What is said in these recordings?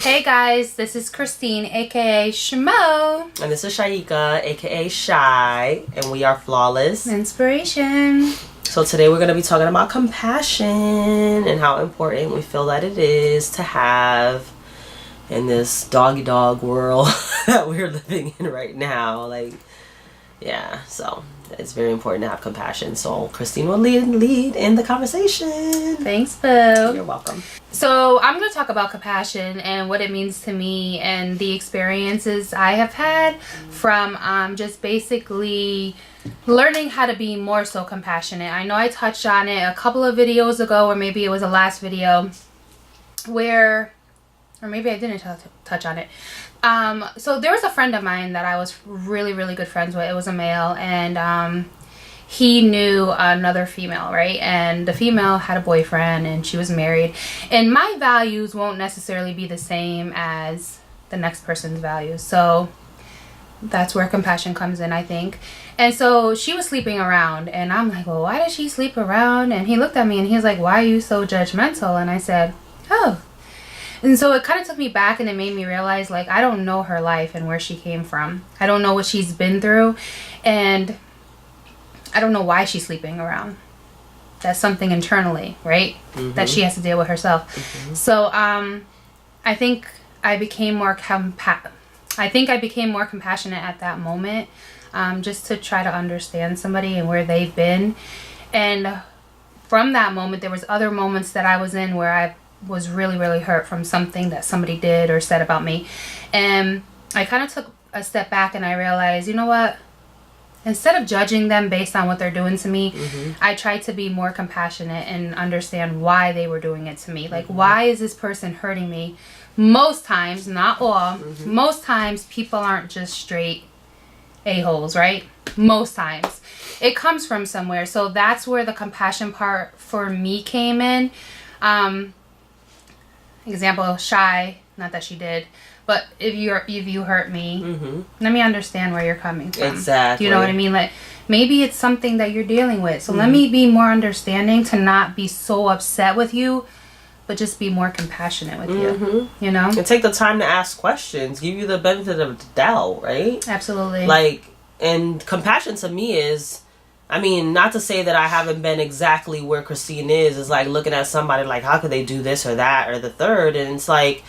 Hey guys, this is Christine, aka Shmo. And this is Chayika, aka Shy, and we are Flawless Inspiration. So today we're going to be talking about compassion and how important we feel that it is to have in this doggy dog world that we're living in right now. So it's very important to have compassion. So Christine will lead in the conversation. Thanks, Boo. You're welcome. So I'm going to talk about compassion and what it means to me and the experiences I have had from just basically learning how to be more so compassionate. I know I touched on it a couple of videos ago, or maybe it was the last video or maybe I didn't touch on it. So there was a friend of mine that I was really, really good friends with. It was a male, and he knew another female, right? And the female had a boyfriend and she was married. And my values won't necessarily be the same as the next person's values. So that's where compassion comes in, I think. And so she was sleeping around, and I'm like, well, why does she sleep around? And he looked at me and he was like, why are you so judgmental? And I said, oh. And so it kind of took me back, and it made me realize, like, I don't know her life and where she came from. I don't know what she's been through, and I don't know why she's sleeping around. That's something internally, right? Mm-hmm. That she has to deal with herself. Mm-hmm. So I think I became more compassionate at that moment, just to try to understand somebody and where they've been. And from that moment, there was other moments that I was in where I was really, really hurt from something that somebody did or said about me. And I kind of took a step back and I realized, you know what? Instead of judging them based on what they're doing to me, mm-hmm. I tried to be more compassionate and understand why they were doing it to me. Like, mm-hmm. why is this person hurting me? Most times, not all, mm-hmm. most times people aren't just straight a-holes, right? Most times. It comes from somewhere. So that's where the compassion part for me came in. Example, Shy, not that she did, but if you hurt me, mm-hmm. let me understand where you're coming from. Exactly. You know what I mean? Like, maybe it's something that you're dealing with. So mm-hmm. let me be more understanding, to not be so upset with you, but just be more compassionate with mm-hmm. you know? And take the time to ask questions. Give you the benefit of the doubt, right? Absolutely. And compassion to me is, not to say that I haven't been exactly where Christine is like looking at somebody like, how could they do this or that or the third? And it's like,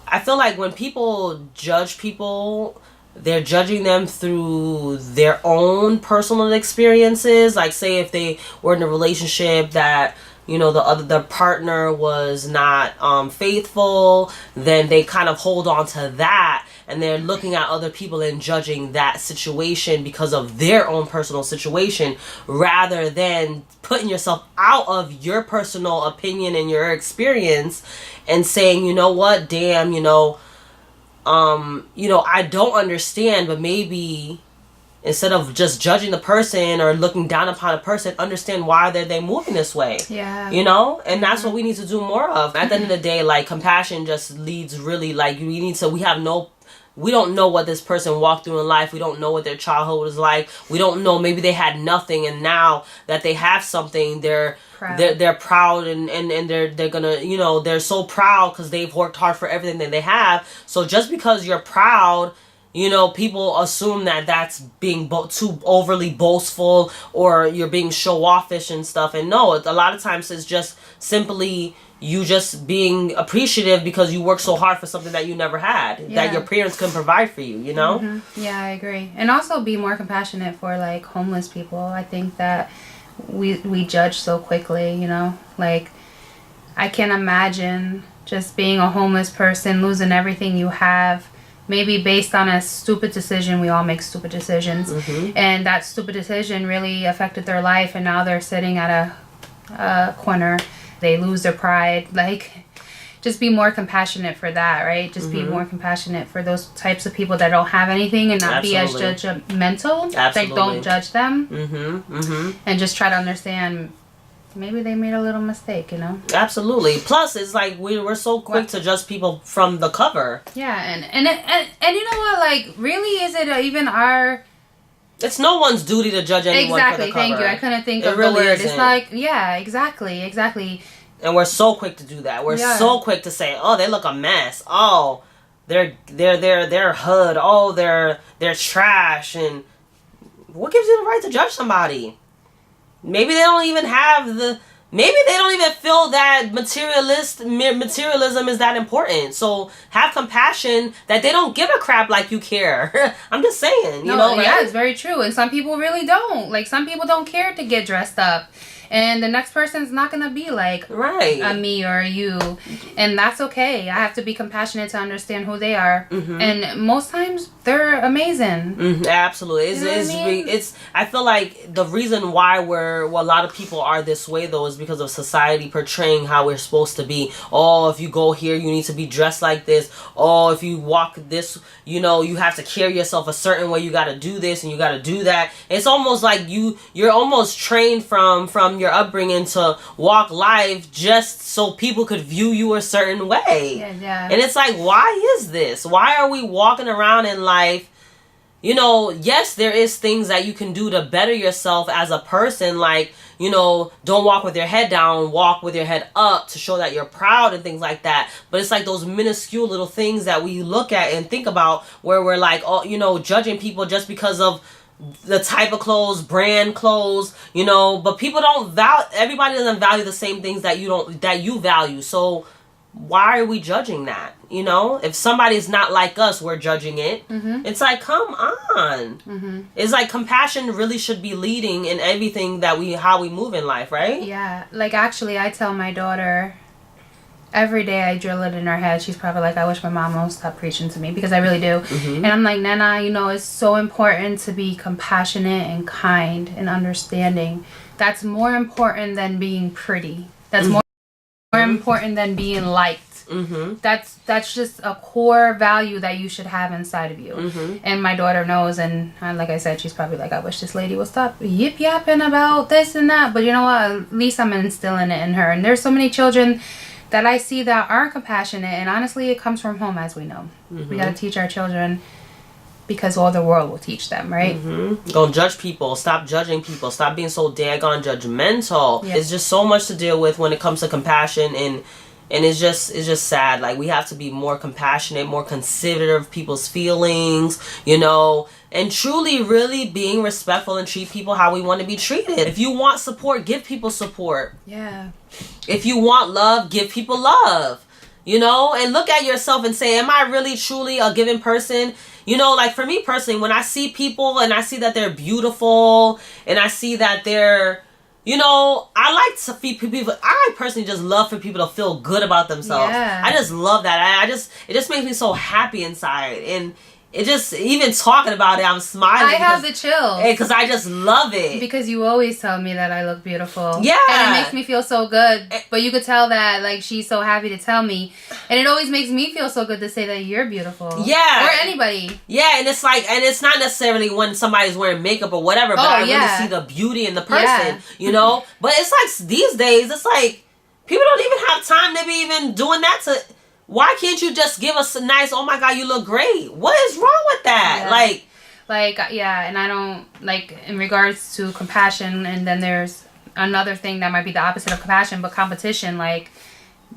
I feel like when people judge people, they're judging them through their own personal experiences. Like, say if they were in a relationship that, the partner was not faithful, then they kind of hold on to that, and they're looking at other people and judging that situation because of their own personal situation, rather than putting yourself out of your personal opinion and your experience and saying, you know what, damn, I don't understand, but maybe instead of just judging the person or looking down upon a person, understand why they're moving this way. Yeah. And that's what we need to do more of. At the end of the day, like, compassion just leads really, like, we don't know what this person walked through in life. We don't know what their childhood was like. We don't know, maybe they had nothing, and now that they have something, they're proud and they're gonna, they're so proud because they've worked hard for everything that they have. So just because you're proud, people assume that that's being too overly boastful, or you're being show-offish and stuff. And no, a lot of times it's just simply you just being appreciative because you worked so hard for something that you never had, that your parents couldn't provide for you, Mm-hmm. Yeah, I agree. And also be more compassionate for, like, homeless people. I think that we judge so quickly, Like, I can't imagine just being a homeless person, losing everything you have, maybe based on a stupid decision. We all make stupid decisions. Mm-hmm. And that stupid decision really affected their life, and now they're sitting at a corner. They lose their pride. Like, just be more compassionate for that, right? Just mm-hmm. be more compassionate for those types of people that don't have anything, and not Absolutely. Be as judgmental. Absolutely. Like, don't judge them. Mm-hmm. Mm-hmm. And just try to understand, maybe they made a little mistake, Absolutely. Plus, it's like we're so quick to judge people from the cover. Yeah, and you know what? Like, really, is it even our... It's no one's duty to judge anyone exactly, for the cover. Thank you. I couldn't think of really the word. Isn't. It's like, yeah, exactly. And we're so quick to do that. We're so quick to say, "Oh, they look a mess. Oh, they're hood. Oh, they're trash." And what gives you the right to judge somebody? Maybe they don't even have the. Maybe they don't even feel that materialism is that important. So have compassion that they don't give a crap like you care. I'm just saying, you know. Right? Yeah, it's very true. And some people really don't. Like, some people don't care to get dressed up. And the next person's not going to be like a me or a you. And that's okay. I have to be compassionate to understand who they are. Mm-hmm. And most times, they're amazing. Mm-hmm. Absolutely. I feel like the reason why a lot of people are this way, though, is because of society portraying how we're supposed to be. Oh, if you go here, you need to be dressed like this. Oh, if you walk this, you know, you have to carry yourself a certain way. You got to do this and you got to do that. It's almost like you're almost trained from your upbringing to walk life just so people could view you a certain way. Yeah. And it's like, why is this? Why are we walking around in life? You know, yes, there is things that you can do to better yourself as a person, like, you know, don't walk with your head down, walk with your head up to show that you're proud and things like that. But it's like those minuscule little things that we look at and think about where we're like, oh, you know, judging people just because of the type of clothes, brand clothes, you know, but people everybody doesn't value the same things that you value. So why are we judging that? You know, if somebody's not like us, we're judging it. Mm-hmm. It's like, come on. Mm-hmm. It's like compassion really should be leading in everything how we move in life, right? Yeah. Like, actually, I tell my daughter every day, I drill it in her head. She's probably like, I wish my mom would stop preaching to me, because I really do. Mm-hmm. And I'm like, Nana, you know, it's so important to be compassionate and kind and understanding. That's more important than being pretty. That's more important than being liked. Mm-hmm. That's just a core value that you should have inside of you. Mm-hmm. And my daughter knows, and like I said, she's probably like, I wish this lady would stop yip yapping about this and that. But you know what? At least I'm instilling it in her. And there's so many children that I see that aren't compassionate, and honestly, it comes from home, as we know. Mm-hmm. We got to teach our children, because all the world will teach them, right? Mm-hmm. Don't judge people. Stop judging people. Stop being so daggone judgmental. Yeah. It's just so much to deal with when it comes to compassion, and it's just sad. Like, we have to be more compassionate, more considerate of people's feelings, you know, and truly really being respectful and treat people how we want to be treated. If you want support, give people support. Yeah. If you want love, give people love, you know, and look at yourself and say, am I really truly a giving person? You know, like, for me personally, when I see people and I see that they're beautiful and I see that they're, you know, I like to feed people. I personally just love for people to feel good about themselves. Yeah. I just love that. It just makes me so happy inside. And it just, even talking about it, I'm smiling. I have the chills. Because I just love it. Because you always tell me that I look beautiful. Yeah. And it makes me feel so good. But you could tell that, like, she's so happy to tell me. And it always makes me feel so good to say that you're beautiful. Yeah. Or anybody. Yeah, and it's like, and it's not necessarily when somebody's wearing makeup or whatever, but I really see the beauty in the person, you know? But it's like, these days, it's like, people don't even have time to be even doing that to... Why can't you just give us a nice, oh my God, you look great? What is wrong with that? Yeah. Yeah, and I don't, like, in regards to compassion, and then there's another thing that might be the opposite of compassion, but competition. Like,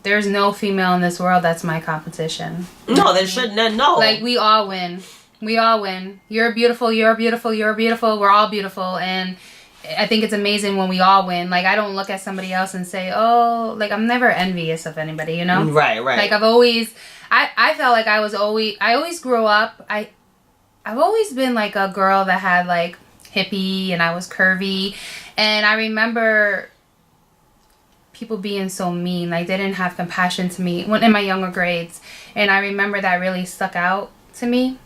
there's no female in this world that's my competition. No, there shouldn't, no. Like, we all win. We all win. You're beautiful, you're beautiful, you're beautiful, we're all beautiful, and I think it's amazing when we all win. Like, I don't look at somebody else and say, oh, like, I'm never envious of anybody, you know? Right. Like, I've always, I felt like I always grew up, I've always been, like, a girl that had, like, hippie, and I was curvy, and I remember people being so mean. Like, they didn't have compassion to me when in my younger grades, and I remember that really stuck out to me.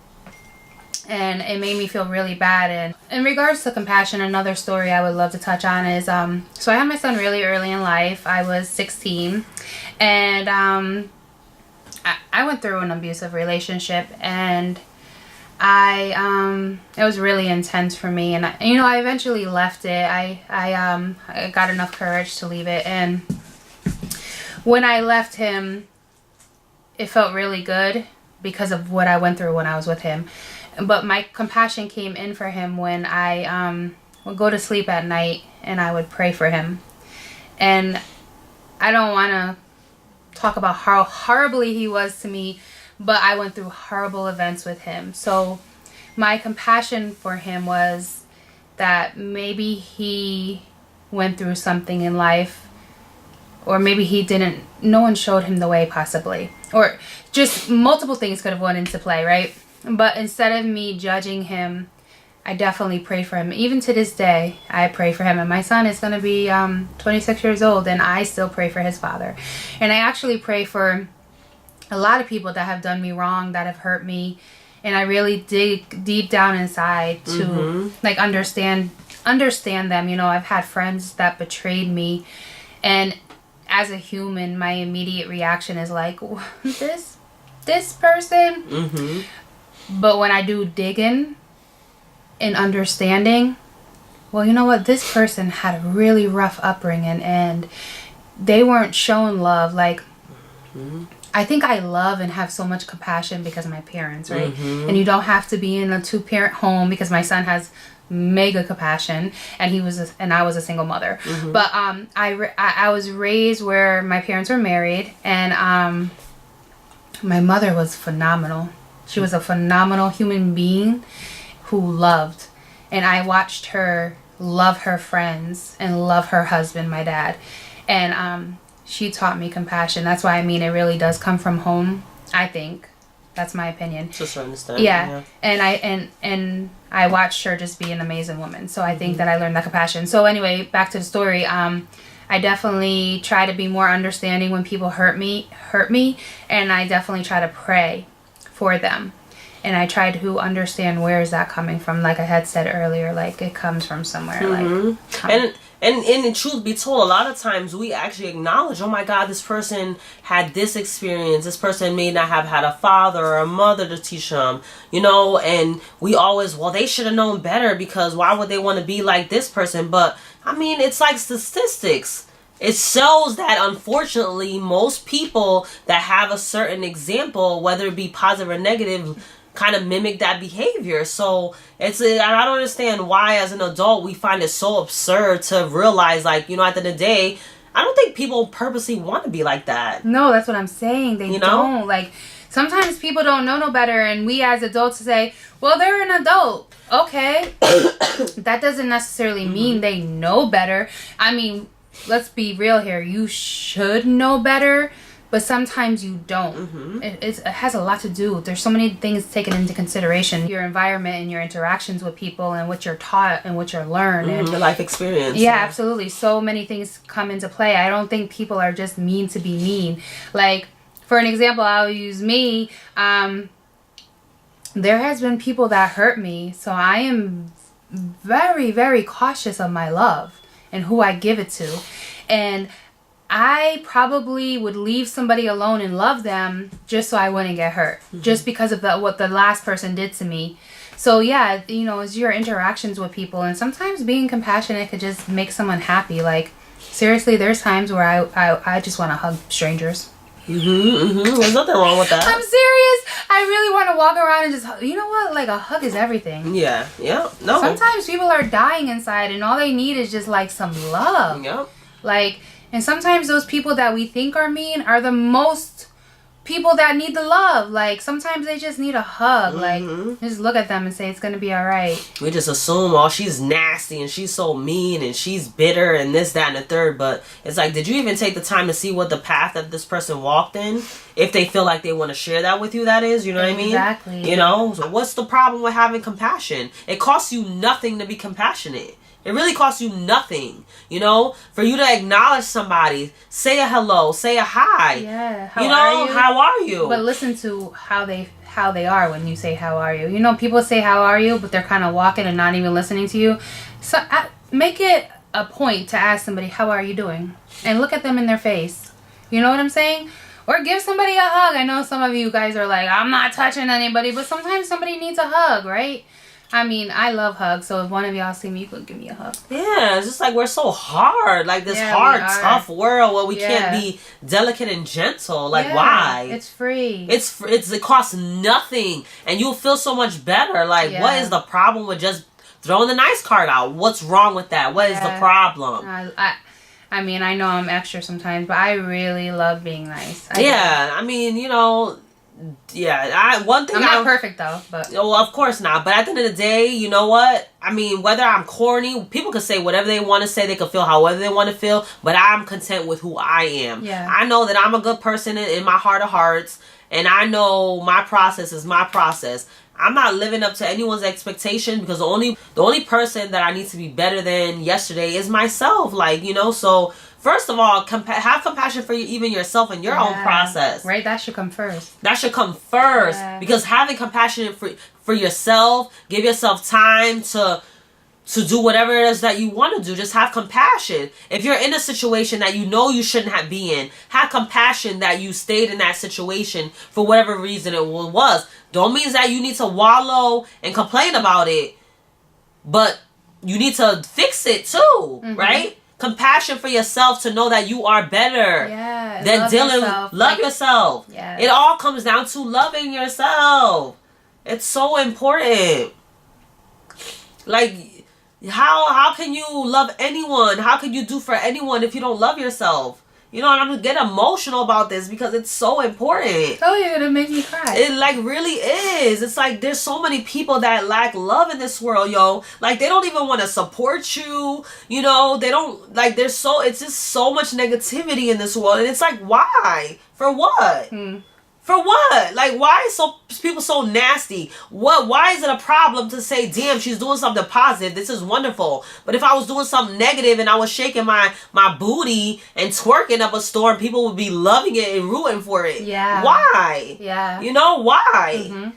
And it made me feel really bad. And in regards to compassion, another story I would love to touch on is, so I had my son really early in life. I was 16. And I went through an abusive relationship. And it was really intense for me. And, I eventually left it. I got enough courage to leave it. And when I left him, it felt really good because of what I went through when I was with him. But my compassion came in for him when I would go to sleep at night and I would pray for him. And I don't want to talk about how horribly he was to me, but I went through horrible events with him. So my compassion for him was that maybe he went through something in life, or maybe he didn't, no one showed him the way possibly, or just multiple things could have went into play, right? But instead of me judging him, I definitely pray for him. Even to this day, I pray for him. And my son is going to be 26 years old, and I still pray for his father. And I actually pray for a lot of people that have done me wrong, that have hurt me. And I really dig deep down inside to like understand them. You know, I've had friends that betrayed me, and as a human, my immediate reaction is like, this person. But when I do digging and understanding, well, you know what, this person had a really rough upbringing and they weren't shown love. Like, I think I love and have so much compassion because of my parents, right? And you don't have to be in a 2-parent home, because my son has mega compassion, and I was a single mother. But I was raised where my parents were married, and my mother was phenomenal. She was a phenomenal human being who loved, and I watched her love her friends and love her husband, my dad, and she taught me compassion. That's why, I mean, it really does come from home, I think. That's my opinion. Just to understand. Yeah. And I watched her just be an amazing woman. So I think that I learned that compassion. So anyway, back to the story. I definitely try to be more understanding when people hurt me, and I definitely try to pray for them. And I try to understand, where is that coming from? Like I had said earlier, like it comes from somewhere. Like And in truth be told, a lot of times we actually acknowledge, oh my God, this person had this experience. This person may not have had a father or a mother to teach them, you know, and we always, well, they should have known better, because why would they want to be like this person? But I mean, it's like statistics. It shows that, unfortunately, most people that have a certain example, whether it be positive or negative, kind of mimic that behavior. So I don't understand why, as an adult, we find it so absurd to realize, like, you know, at the end of the day, I don't think people purposely want to be like that. No, that's what I'm saying. They don't. Like, sometimes people don't know no better, and we as adults say, well, they're an adult. Okay. That doesn't necessarily mean they know better. I mean, let's be real here. You should know better, but sometimes you don't. It has a lot to do. There's so many things taken into consideration. Your environment and your interactions with people, and what you're taught and what you're learned. And your life experience. Yeah, absolutely. So many things come into play. I don't think people are just mean to be mean. Like, for an example, I'll use me. There has been people that hurt me. So I am very, very cautious of my love and who I give it to. And I probably would leave somebody alone and love them just so I wouldn't get hurt. Just because of what the last person did to me. So yeah, you know, it's your interactions with people. And sometimes being compassionate could just make someone happy. Like, seriously, there's times where I just want to hug strangers. There's nothing wrong with that. I'm serious. I really want to walk around and just, you know what? Like, a hug is everything. Yeah. No. Sometimes people are dying inside, and all they need is just like some love. Yep. Like, and sometimes those people that we think are mean are the most people that need the love. Like, sometimes they just need a hug. Like, just look at them and say, it's going to be all right. We just assume, oh, she's nasty and she's so mean and she's bitter and this, that, and the third. But it's like, did you even take the time to see what the path that this person walked in? If they feel like they want to share that with you, that is, you know what I mean? Exactly. You know, so what's the problem with having compassion? It costs you nothing to be compassionate. It really costs you nothing, you know, for you to acknowledge somebody, say a hello, say a hi. Yeah. How are you? But listen to how they are when you say how are you. You know, people say how are you, but they're kind of walking and not even listening to you. So make it a point to ask somebody, how are you doing? And look at them in their face. You know what I'm saying? Or give somebody a hug. I know some of you guys are like, I'm not touching anybody, but sometimes somebody needs a hug, right? I mean, I love hugs, so if one of y'all see me, you could give me a hug. Yeah, it's just like we're so hard. Like this hard, tough world where we can't be delicate and gentle. Like, why? It's free. It costs nothing, and you'll feel so much better. Like, what is the problem with just throwing the nice card out? What's wrong with that? What is the problem? I mean, I know I'm extra sometimes, but I really love being nice. I mean, one thing I'm not perfect though, but well, of course not. But at the end of the day, you know what? I mean, whether I'm corny, people can say whatever they want to say. They can feel however they want to feel. But I'm content with who I am. Yeah. I know that I'm a good person in my heart of hearts, and I know my process is my process. I'm not living up to anyone's expectation because the only person that I need to be better than yesterday is myself. Like, so first of all, have compassion for even yourself and your own process. Right, that should come first. That should come first because having compassion for yourself, give yourself time to do whatever it is that you want to do. Just have compassion. If you're in a situation that you know you shouldn't have been in, have compassion that you stayed in that situation for whatever reason it was. Don't mean that you need to wallow and complain about it, but you need to fix it too, right? Compassion for yourself to know that you are better than love yourself. It all comes down to loving yourself. It's so important. Like, how can you love anyone? How can you do for anyone if you don't love yourself? And I'm gonna get emotional about this because it's so important. Oh, you're gonna make me cry. It really is. It's like there's so many people that lack love in this world, yo. Like they don't even want to support you. They don't it's just so much negativity in this world, and it's like, why? For what? For what? Like, why is people so nasty? Why is it a problem to say, damn, she's doing something positive? This is wonderful. But if I was doing something negative and I was shaking my booty and twerking up a storm, people would be loving it and rooting for it. Yeah. Why? Yeah. Why?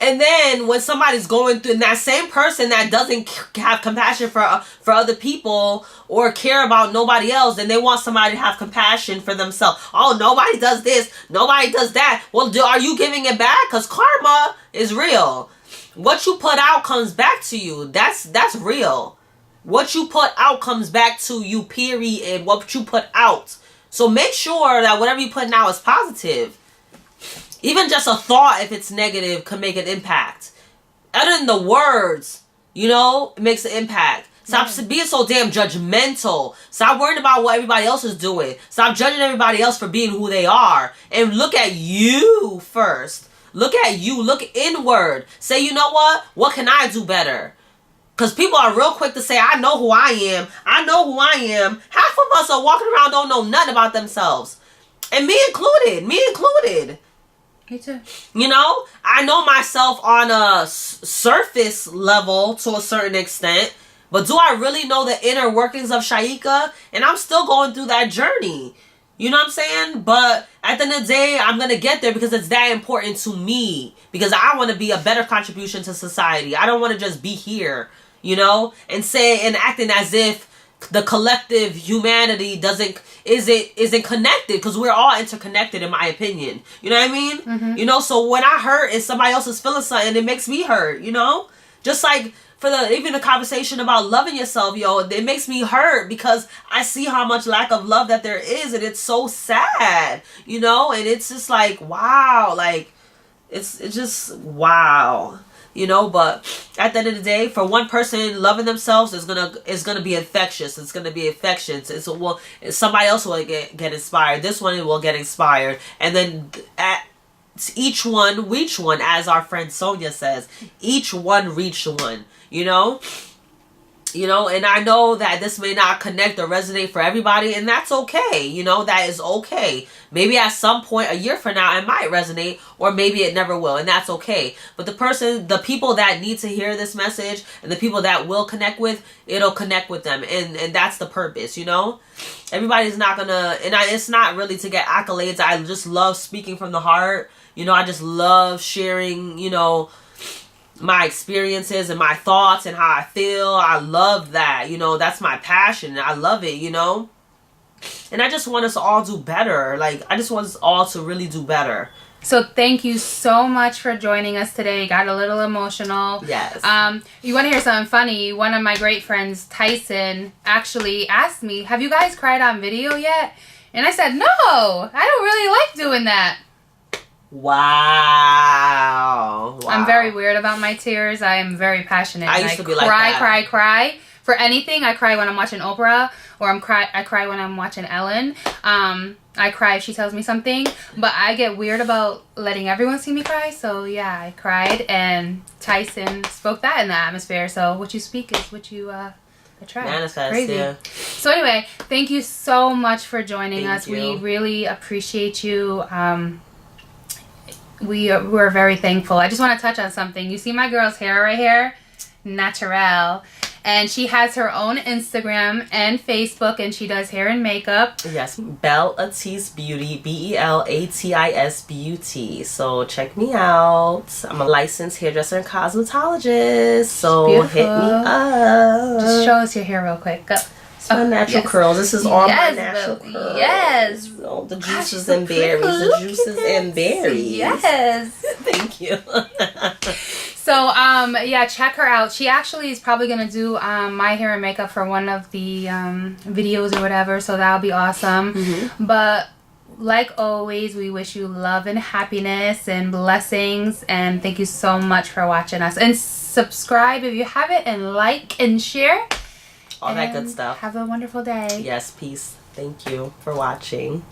And then when somebody's going through, and that same person that doesn't have compassion for other people or care about nobody else, then they want somebody to have compassion for themselves. Oh, nobody does this, nobody does that. Well, are you giving it back? Because karma is real. What you put out comes back to you. That's real. What you put out comes back to you, period. What you put out. So make sure that whatever you put out is positive. Even just a thought, if it's negative, can make an impact. Other than the words, it makes an impact. Stop being so damn judgmental. Stop worrying about what everybody else is doing. Stop judging everybody else for being who they are. And look at you first. Look at you. Look inward. Say, you know what? What can I do better? Because people are real quick to say, I know who I am. I know who I am. Half of us are walking around don't know nothing about themselves. And me included. Me too. I know myself on a surface level to a certain extent, but do I really know the inner workings of Chayika? And I'm still going through that journey. You know what I'm saying? But at the end of the day, I'm going to get there because it's that important to me. Because I want to be a better contribution to society. I don't want to just be here, and acting as if the collective humanity isn't connected, because we're all interconnected, in my opinion. You know what I mean? So when I hurt and somebody else is feeling something, it makes me hurt. Just like for even the conversation about loving yourself, it makes me hurt because I see how much lack of love that there is, and it's so sad. And it's just like, wow, like it's just wow. But at the end of the day, for one person, loving themselves is gonna be infectious. It's gonna be infectious. Somebody else will get inspired. This one will get inspired, and then each one reach one, as our friend Sonia says. Each one reach one. And I know that this may not connect or resonate for everybody, and that's okay. That is okay. Maybe at some point, a year from now, it might resonate, or maybe it never will, and that's okay. But the people that need to hear this message, and the people that will connect with, it'll connect with them, and that's the purpose, Everybody's not gonna, it's not really to get accolades. I just love speaking from the heart. I just love sharing, my experiences and my thoughts and how I feel. I love that. That's my passion. I love it, And I just want us to all do better. Like, I just want us all to really do better. So thank you so much for joining us today. Got a little emotional. Yes. You want to hear something funny? One of my great friends, Tyson, actually asked me, have you guys cried on video yet? And I said, no, I don't really like doing that. Wow. I'm very weird about my tears. I am very passionate. I used to be like that. Cry. For anything, I cry when I'm watching Oprah, or I cry when I'm watching Ellen. I cry if she tells me something, but I get weird about letting everyone see me cry. So yeah, I cried, and Tyson spoke that in the atmosphere. So what you speak is what you attract. Manifest. Crazy. Yeah. So anyway, thank you so much for joining us. You. We really appreciate you. We're very thankful. I just want to touch on something. You see my girl's hair right here? Natural. And she has her own Instagram and Facebook, and she does hair and makeup. Yes, Belatis Beauty, Belatis Beauty. So check me out. I'm a licensed hairdresser and cosmetologist. So Beautiful. hit me up. Just show us your hair real quick. Go. It's my natural curls. This is all my natural Boo. curls. Yes. Oh, the Gosh, juices so and berries. pretty. The juices and berries. Yes. Thank you. So, yeah, check her out. She actually is probably going to do my hair and makeup for one of the videos or whatever, so that'll be awesome. Mm-hmm. But like always, we wish you love and happiness and blessings, and thank you so much for watching us. And subscribe if you haven't, and like and share. All that good stuff. Have a wonderful day. Yes, peace. Thank you for watching.